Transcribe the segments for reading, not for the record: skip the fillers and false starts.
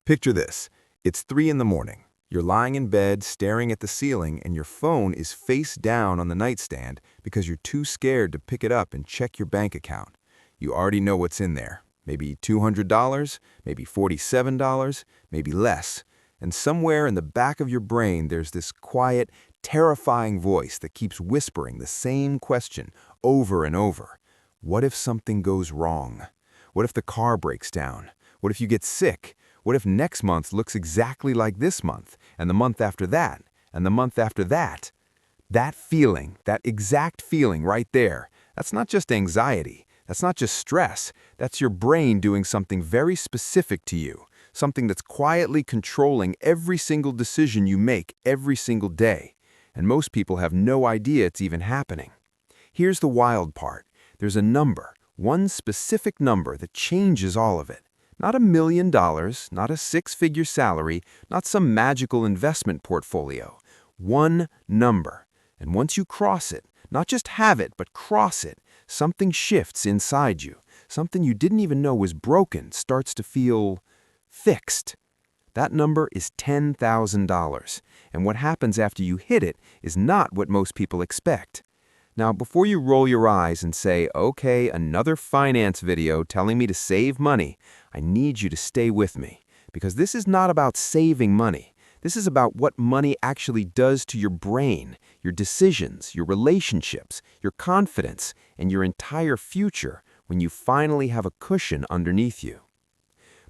Picture this. It's 3 in the morning. You're lying in bed, staring at the ceiling, and your phone is face down on the nightstand because you're too scared to pick it up and check your bank account. You already know what's in there. Maybe $200, maybe $47, maybe less. And somewhere in the back of your brain, there's this quiet, terrifying voice that keeps whispering the same question over and over. What if something goes wrong? What if the car breaks down? What if you get sick? What if next month looks exactly like this month, and the month after that, and the month after that? That feeling, that exact feeling right there, that's not just anxiety, that's not just stress, that's your brain doing something very specific to you, something that's quietly controlling every single decision you make every single day. And most people have no idea it's even happening. Here's the wild part. There's a number, one specific number that changes all of it. Not $1 million, not a six-figure salary, not some magical investment portfolio. One number. And once you cross it, not just have it, but cross it, something shifts inside you. Something you didn't even know was broken starts to feel fixed. That number is $10,000. And what happens after you hit it is not what most people expect. Now, before you roll your eyes and say, okay, another finance video telling me to save money, I need you to stay with me, because this is not about saving money. This is about what money actually does to your brain, your decisions, your relationships, your confidence, and your entire future when you finally have a cushion underneath you.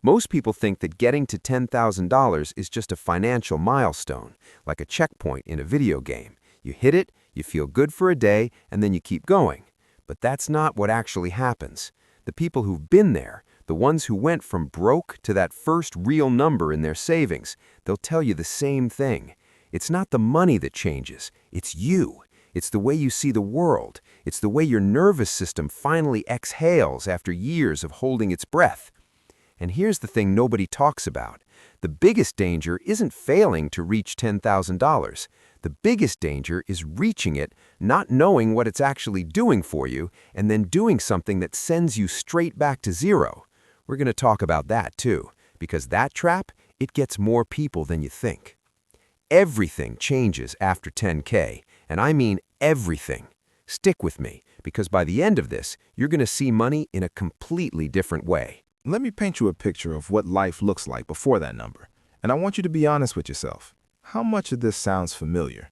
Most people think that getting to $10,000 is just a financial milestone, like a checkpoint in a video game. You hit it, you feel good for a day, and then you keep going. But that's not what actually happens. The people who've been there, the ones who went from broke to that first real number in their savings, they'll tell you the same thing. It's not the money that changes, it's you. It's the way you see the world. It's the way your nervous system finally exhales after years of holding its breath. And here's the thing nobody talks about. The biggest danger isn't failing to reach $10,000. The biggest danger is reaching it, not knowing what it's actually doing for you, and then doing something that sends you straight back to zero. We're going to talk about that too, because that trap, it gets more people than you think. Everything changes after 10K, and I mean everything. Stick with me, because by the end of this, you're going to see money in a completely different way. Let me paint you a picture of what life looks like before that number. And I want you to be honest with yourself. How much of this sounds familiar?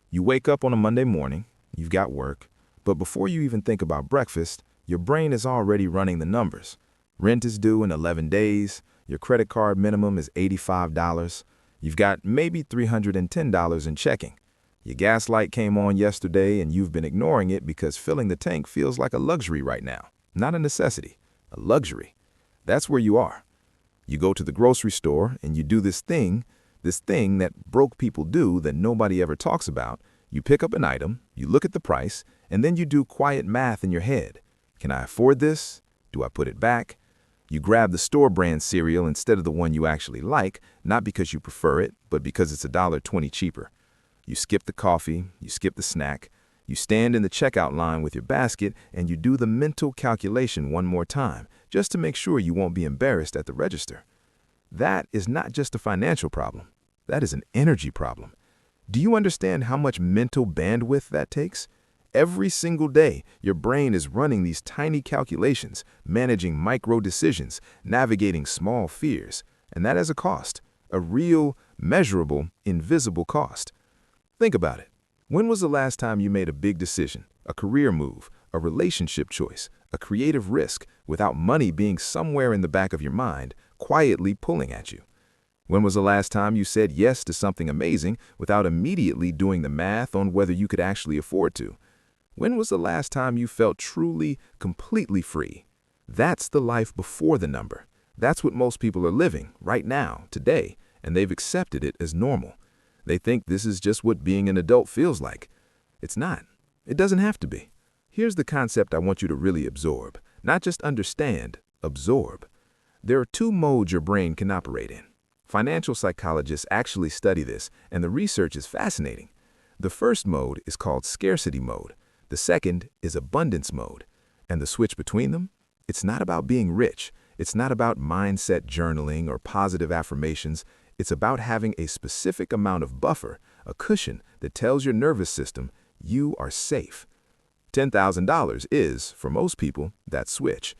You wake up on a Monday morning, you've got work, but before you even think about breakfast, your brain is already running the numbers. Rent is due in 11 days, your credit card minimum is $85, you've got maybe $310 in checking. Your gas light came on yesterday and you've been ignoring it because filling the tank feels like a luxury right now. Not a necessity, a luxury. That's where you are. You go to the grocery store and you do this thing that broke people do that nobody ever talks about. You pick up an item, you look at the price, and then you do quiet math in your head. Can I afford this? Do I put it back? You grab the store brand cereal instead of the one you actually like, not because you prefer it, but because it's $1.20 cheaper. You skip the coffee, you skip the snack, you stand in the checkout line with your basket, and you do the mental calculation one more time, just to make sure you won't be embarrassed at the register. That is not just a financial problem. That is an energy problem. Do you understand how much mental bandwidth that takes? Every single day, your brain is running these tiny calculations, managing micro decisions, navigating small fears, and that has a cost, a real, measurable, invisible cost. Think about it. When was the last time you made a big decision, a career move, a relationship choice, a creative risk, without money being somewhere in the back of your mind, quietly pulling at you? When was the last time you said yes to something amazing without immediately doing the math on whether you could actually afford to? When was the last time you felt truly, completely free? That's the life before the number. That's what most people are living right now, today, and they've accepted it as normal. They think this is just what being an adult feels like. It's not. It doesn't have to be. Here's the concept I want you to really absorb. Not just understand, absorb. There are two modes your brain can operate in. Financial psychologists actually study this, and the research is fascinating. The first mode is called scarcity mode. The second is abundance mode. And the switch between them? It's not about being rich. It's not about mindset journaling or positive affirmations. It's about having a specific amount of buffer, a cushion that tells your nervous system you are safe. $10,000 is, for most people, that switch.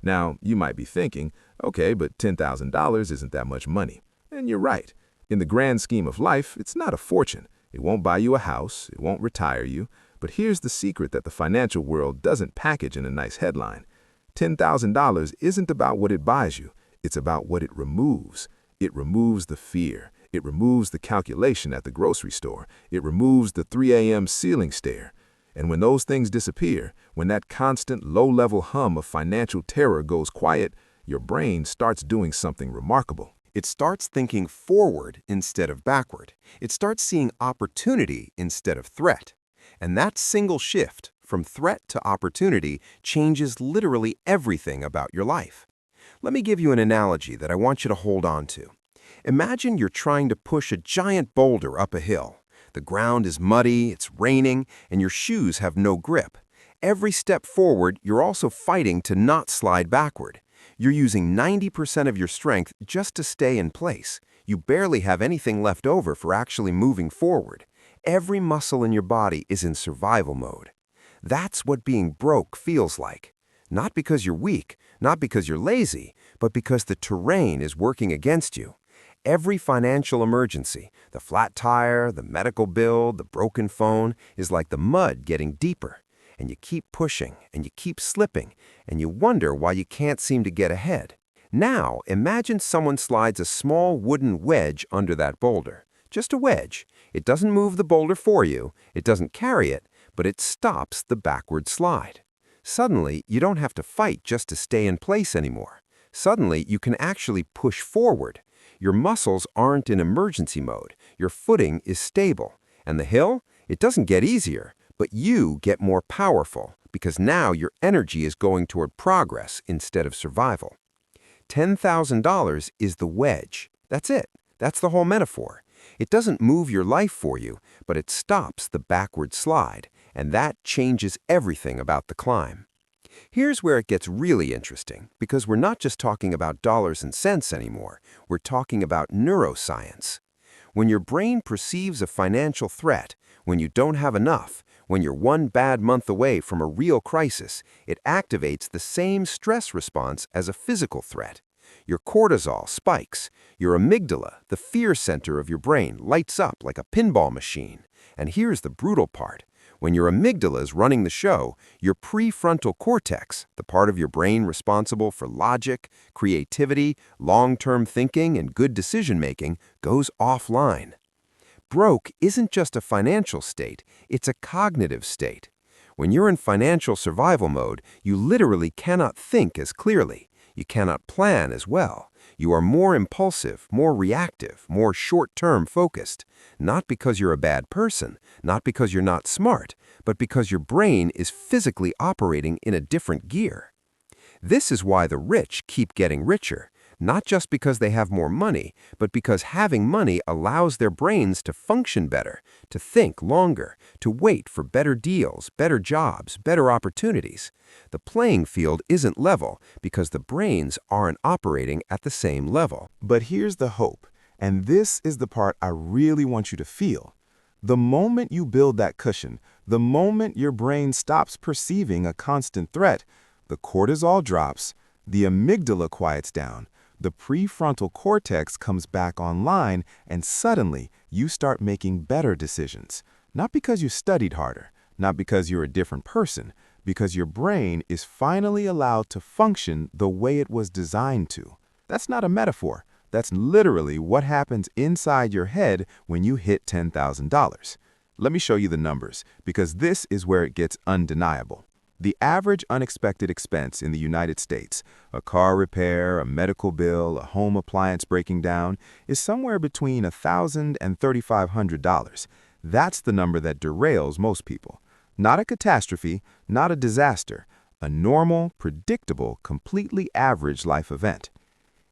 Now, you might be thinking, okay, but $10,000 isn't that much money. And you're right. In the grand scheme of life, it's not a fortune. It won't buy you a house, it won't retire you. But here's the secret that the financial world doesn't package in a nice headline. $10,000 isn't about what it buys you, it's about what it removes. It removes the fear. It removes the calculation at the grocery store. It removes the 3 a.m. ceiling stare. And when those things disappear, when that constant low-level hum of financial terror goes quiet, your brain starts doing something remarkable. It starts thinking forward instead of backward. It starts seeing opportunity instead of threat. And that single shift from threat to opportunity changes literally everything about your life. Let me give you an analogy that I want you to hold on to. Imagine you're trying to push a giant boulder up a hill. The ground is muddy, it's raining, and your shoes have no grip. Every step forward, you're also fighting to not slide backward. You're using 90% of your strength just to stay in place. You barely have anything left over for actually moving forward. Every muscle in your body is in survival mode. That's what being broke feels like. Not because you're weak, not because you're lazy, but because the terrain is working against you. Every financial emergency, the flat tire, the medical bill, the broken phone, is like the mud getting deeper. And you keep pushing, and you keep slipping, and you wonder why you can't seem to get ahead. Now, imagine someone slides a small wooden wedge under that boulder. Just a wedge. It doesn't move the boulder for you, it doesn't carry it, but it stops the backward slide. Suddenly, you don't have to fight just to stay in place anymore. Suddenly, you can actually push forward. Your muscles aren't in emergency mode. Your footing is stable. And the hill? It doesn't get easier, but you get more powerful because now your energy is going toward progress instead of survival. $10,000 is the wedge. That's it. That's the whole metaphor. It doesn't move your life for you, but it stops the backward slide, and that changes everything about the climb. Here's where it gets really interesting, because we're not just talking about dollars and cents anymore. We're talking about neuroscience. When your brain perceives a financial threat, when you don't have enough, when you're one bad month away from a real crisis, it activates the same stress response as a physical threat. Your cortisol spikes. Your amygdala, the fear center of your brain, lights up like a pinball machine. And here's the brutal part. When your amygdala is running the show, your prefrontal cortex, the part of your brain responsible for logic, creativity, long-term thinking, and good decision-making, goes offline. Broke isn't just a financial state, it's a cognitive state. When you're in financial survival mode, you literally cannot think as clearly. You cannot plan as well. You are more impulsive, more reactive, more short-term focused. Not because you're a bad person, not because you're not smart, but because your brain is physically operating in a different gear. This is why the rich keep getting richer. Not just because they have more money, but because having money allows their brains to function better, to think longer, to wait for better deals, better jobs, better opportunities. The playing field isn't level because the brains aren't operating at the same level. But here's the hope, and this is the part I really want you to feel. The moment you build that cushion, the moment your brain stops perceiving a constant threat, the cortisol drops, the amygdala quiets down, the prefrontal cortex comes back online, and suddenly you start making better decisions. Not because you studied harder, not because you're a different person, because your brain is finally allowed to function the way it was designed to. That's not a metaphor. That's literally what happens inside your head when you hit $10,000. Let me show you the numbers, because this is where it gets undeniable. The average unexpected expense in the United States, a car repair, a medical bill, a home appliance breaking down, is somewhere between $1,000 and $3,500. That's the number that derails most people. Not a catastrophe, not a disaster, a normal, predictable, completely average life event.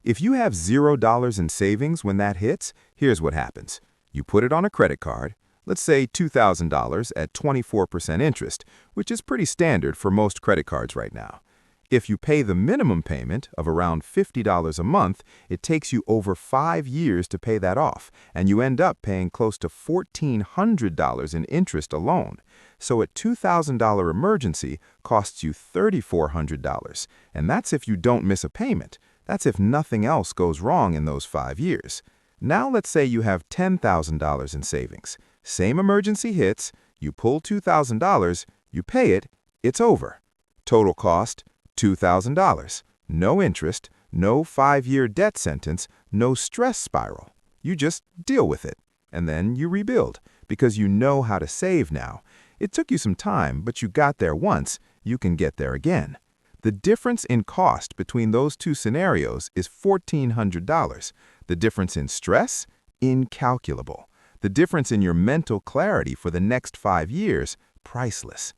If you have $0 in savings when that hits, here's what happens. You put it on a credit card, let's say $2,000 at 24% interest, which is pretty standard for most credit cards right now. If you pay the minimum payment of around $50 a month, it takes you over 5 years to pay that off, and you end up paying close to $1,400 in interest alone. So a $2,000 emergency costs you $3,400, and that's if you don't miss a payment. That's if nothing else goes wrong in those 5 years. Now let's say you have $10,000 in savings. Same emergency hits, you pull $2,000, you pay it, it's over. Total cost, $2,000. No interest, no 5-year debt sentence, no stress spiral. You just deal with it, and then you rebuild, because you know how to save now. It took you some time, but you got there once, you can get there again. The difference in cost between those two scenarios is $1,400. The difference in stress? Incalculable. The difference in your mental clarity for the next 5 years? Priceless.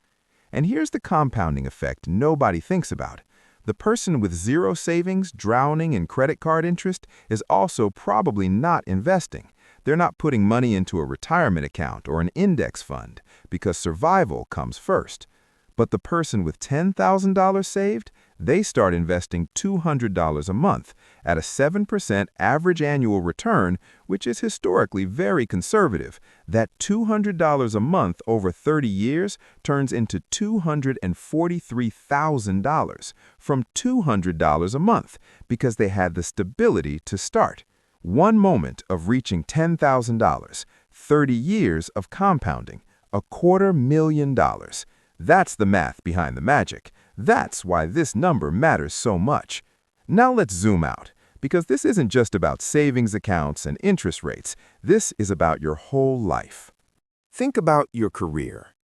And here's the compounding effect nobody thinks about. The person with zero savings drowning in credit card interest is also probably not investing. They're not putting money into a retirement account or an index fund because survival comes first. But the person with $10,000 saved, they start investing $200 a month at a 7% average annual return, which is historically very conservative. That $200 a month over 30 years turns into $243,000 from $200 a month because they had the stability to start. One moment of reaching $10,000, 30 years of compounding, $250,000. That's the math behind the magic. That's why this number matters so much. Now let's zoom out, because this isn't just about savings accounts and interest rates. This is about your whole life. Think about your career.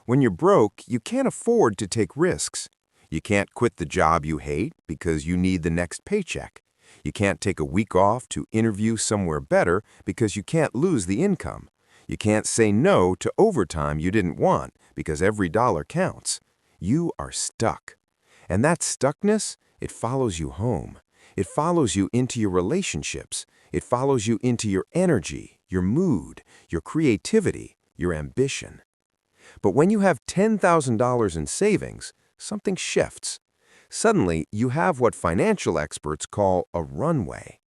When you're broke, you can't afford to take risks. You can't quit the job you hate because you need the next paycheck. You can't take a week off to interview somewhere better because you can't lose the income. You can't say no to overtime you didn't want because every dollar counts. You are stuck. And that stuckness, it follows you home. It follows you into your relationships. It follows you into your energy, your mood, your creativity, your ambition. But when you have $10,000 in savings, something shifts. Suddenly, you have what financial experts call a runway.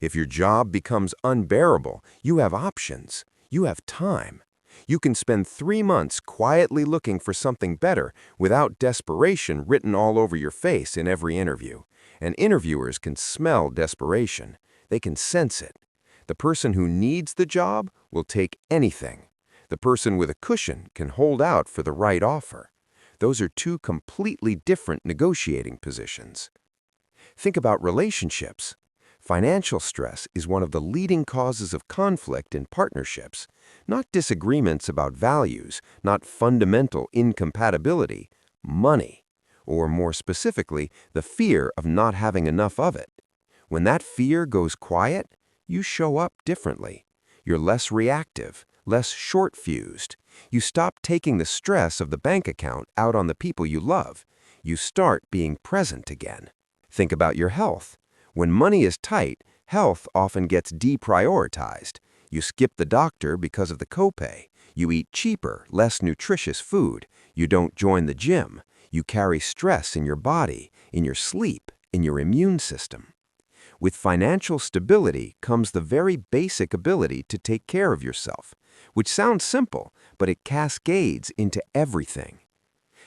If your job becomes unbearable, you have options. You have time. You can spend 3 months quietly looking for something better without desperation written all over your face in every interview. And interviewers can smell desperation. They can sense it. The person who needs the job will take anything. The person with a cushion can hold out for the right offer. Those are two completely different negotiating positions. Think about relationships. Financial stress is one of the leading causes of conflict in partnerships, not disagreements about values, not fundamental incompatibility, money, or more specifically, the fear of not having enough of it. When that fear goes quiet, you show up differently. You're less reactive, less short-fused. You stop taking the stress of the bank account out on the people you love. You start being present again. Think about your health. When money is tight, health often gets deprioritized. You skip the doctor because of the copay. You eat cheaper, less nutritious food. You don't join the gym. You carry stress in your body, in your sleep, in your immune system. With financial stability comes the very basic ability to take care of yourself, which sounds simple, but it cascades into everything.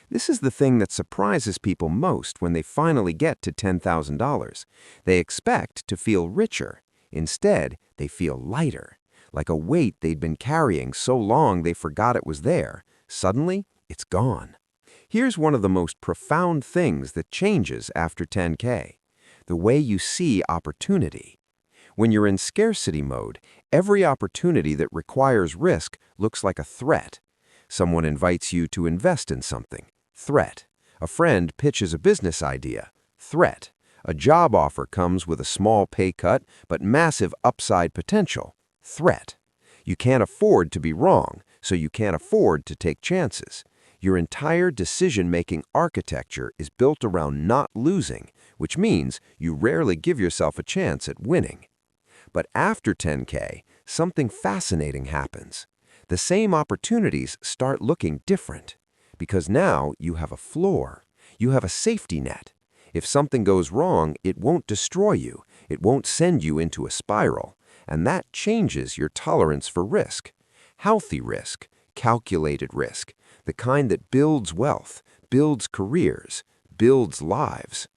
This is the thing that surprises people most when they finally get to $10,000. They expect to feel richer. Instead, they feel lighter, like a weight they'd been carrying so long they forgot it was there. Suddenly, it's gone. Here's one of the most profound things that changes after 10K: the way you see opportunity. When you're in scarcity mode, every opportunity that requires risk looks like a threat. Someone invites you to invest in something. Threat. A friend pitches a business idea. Threat. A job offer comes with a small pay cut but massive upside potential. Threat. You can't afford to be wrong, so you can't afford to take chances. Your entire decision-making architecture is built around not losing, which means you rarely give yourself a chance at winning. But after 10K, something fascinating happens. The same opportunities start looking different. Because now you have a floor. You have a safety net. If something goes wrong, it won't destroy you. It won't send you into a spiral. And that changes your tolerance for risk. Healthy risk, calculated risk, the kind that builds wealth, builds careers, builds lives.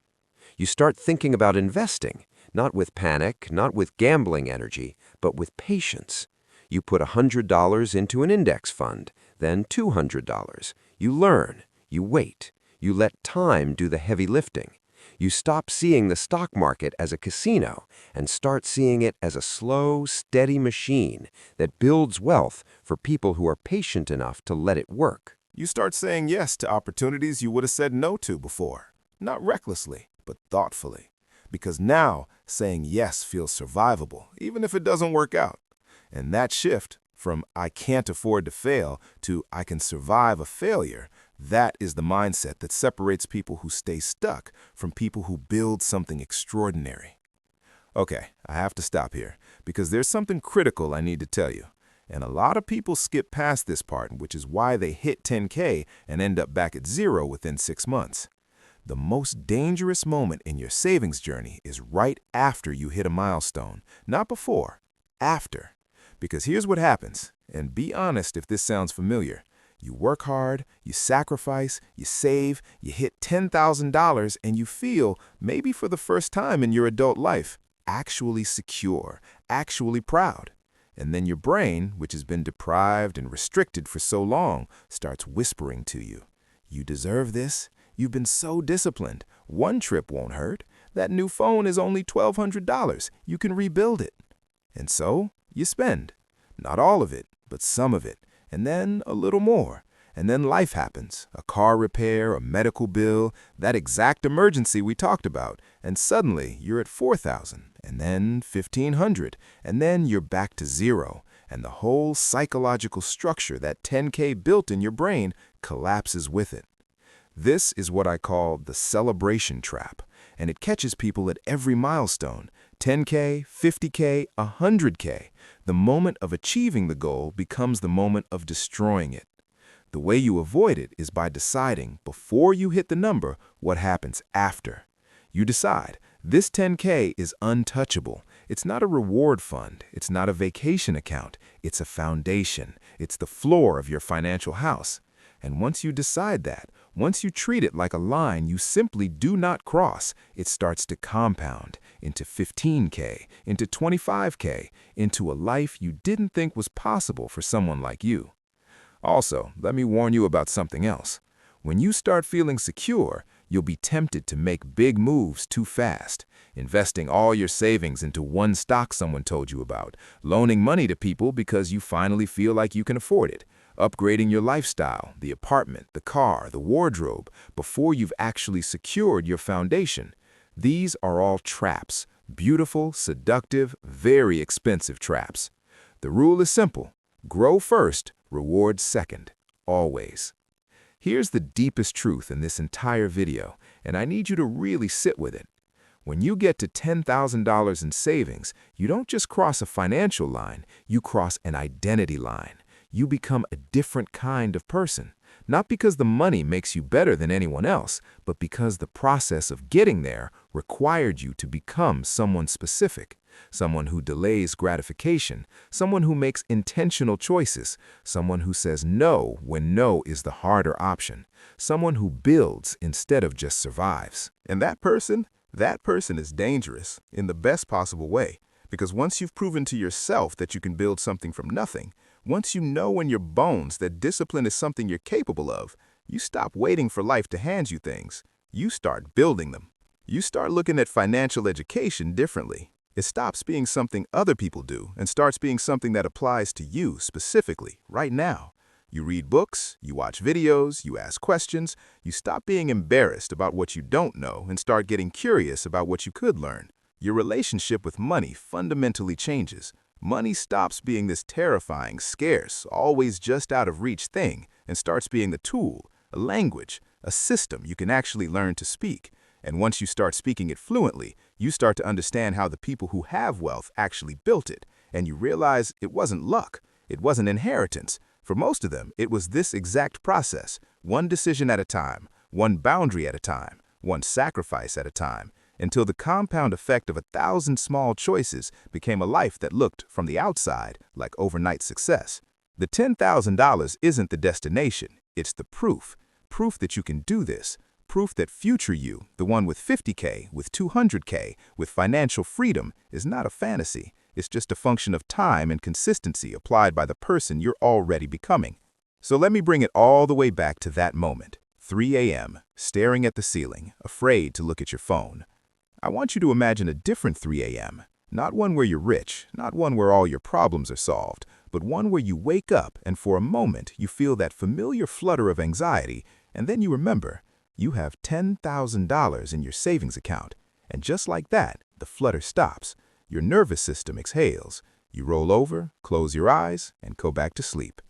You start thinking about investing, not with panic, not with gambling energy, but with patience. You put $100 into an index fund, then $200. You learn, you wait, you let time do the heavy lifting. You stop seeing the stock market as a casino and start seeing it as a slow, steady machine that builds wealth for people who are patient enough to let it work. You start saying yes to opportunities you would have said no to before. Not recklessly, but thoughtfully. Because now, saying yes feels survivable, even if it doesn't work out. And that shift from I can't afford to fail to I can survive a failure, that is the mindset that separates people who stay stuck from people who build something extraordinary. Okay, I have to stop here because there's something critical I need to tell you. And a lot of people skip past this part, which is why they hit 10K and end up back at zero within 6 months. The most dangerous moment in your savings journey is right after you hit a milestone, not before, after. Because here's what happens, and be honest if this sounds familiar. You work hard, you sacrifice, you save, you hit $10,000, and you feel, maybe for the first time in your adult life, actually secure, actually proud. And then your brain, which has been deprived and restricted for so long, starts whispering to you. You deserve this. You've been so disciplined. One trip won't hurt. That new phone is only $1,200. You can rebuild it. And so you spend. Not all of it, but some of it. And then a little more. And then life happens. A car repair, a medical bill, that exact emergency we talked about. And suddenly you're at $4,000, and then $1,500, and then you're back to zero. And the whole psychological structure that 10K built in your brain collapses with it. This is what I call the celebration trap, and it catches people at every milestone. 10K, 50K, 100K. The moment of achieving the goal becomes the moment of destroying it. The way you avoid it is by deciding, before you hit the number, what happens after. You decide, this 10K is untouchable. It's not a reward fund. It's not a vacation account. It's a foundation. It's the floor of your financial house. And once you decide that, once you treat it like a line you simply do not cross, it starts to compound into 15K, into 25K, into a life you didn't think was possible for someone like you. Also, let me warn you about something else. When you start feeling secure, you'll be tempted to make big moves too fast, investing all your savings into one stock someone told you about, loaning money to people because you finally feel like you can afford it, upgrading your lifestyle, the apartment, the car, the wardrobe, before you've actually secured your foundation. These are all traps, beautiful, seductive, very expensive traps. The rule is simple. Grow first, reward second, always. Here's the deepest truth in this entire video, and I need you to really sit with it. When you get to $10,000 in savings, you don't just cross a financial line, you cross an identity line. You become a different kind of person, not because the money makes you better than anyone else, but because the process of getting there required you to become someone specific. Someone who delays gratification, someone who makes intentional choices, someone who says no when no is the harder option, someone who builds instead of just survives. And that person is dangerous in the best possible way, because once you've proven to yourself that you can build something from nothing, once you know in your bones that discipline is something you're capable of, you stop waiting for life to hand you things. You start building them. You start looking at financial education differently. It stops being something other people do and starts being something that applies to you specifically, right now. You read books, you watch videos, you ask questions, you stop being embarrassed about what you don't know and start getting curious about what you could learn. Your relationship with money fundamentally changes. Money stops being this terrifying, scarce, always just out of reach thing and starts being the tool, a language, a system you can actually learn to speak. And once you start speaking it fluently, you start to understand how the people who have wealth actually built it. And you realize it wasn't luck. It wasn't inheritance. For most of them, it was this exact process, one decision at a time, one boundary at a time, one sacrifice at a time, until the compound effect of 1,000 small choices became a life that looked, from the outside, like overnight success. The $10,000 isn't the destination, it's the proof. Proof that you can do this. Proof that future you, the one with 50K, with 200K, with financial freedom, is not a fantasy. It's just a function of time and consistency applied by the person you're already becoming. So let me bring it all the way back to that moment. 3 a.m., staring at the ceiling, afraid to look at your phone. I want you to imagine a different 3 a.m., not one where you're rich, not one where all your problems are solved, but one where you wake up and for a moment you feel that familiar flutter of anxiety, and then you remember, you have $10,000 in your savings account. And just like that, the flutter stops. Your nervous system exhales. You roll over, close your eyes, and go back to sleep.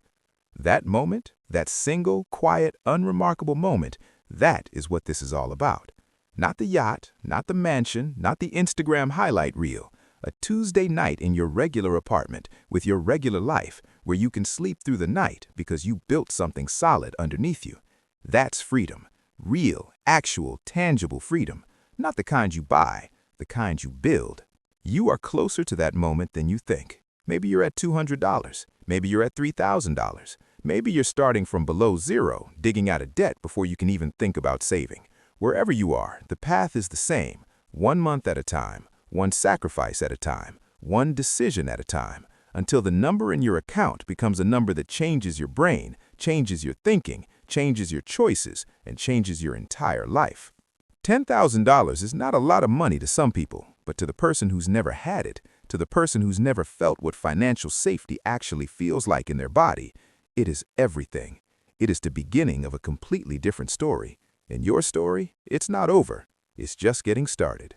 That moment, that single, quiet, unremarkable moment, that is what this is all about. Not the yacht, not the mansion, not the Instagram highlight reel. A Tuesday night in your regular apartment with your regular life where you can sleep through the night because you built something solid underneath you. That's freedom. Real, actual, tangible freedom. Not the kind you buy, the kind you build. You are closer to that moment than you think. Maybe you're at $200. Maybe you're at $3,000. Maybe you're starting from below zero, digging out of debt before you can even think about saving. Wherever you are, the path is the same. 1 month at a time, one sacrifice at a time, one decision at a time, until the number in your account becomes a number that changes your brain, changes your thinking, changes your choices, and changes your entire life. $10,000 is not a lot of money to some people, but to the person who's never had it, to the person who's never felt what financial safety actually feels like in their body, it is everything. It is the beginning of a completely different story. And your story, it's not over. It's just getting started.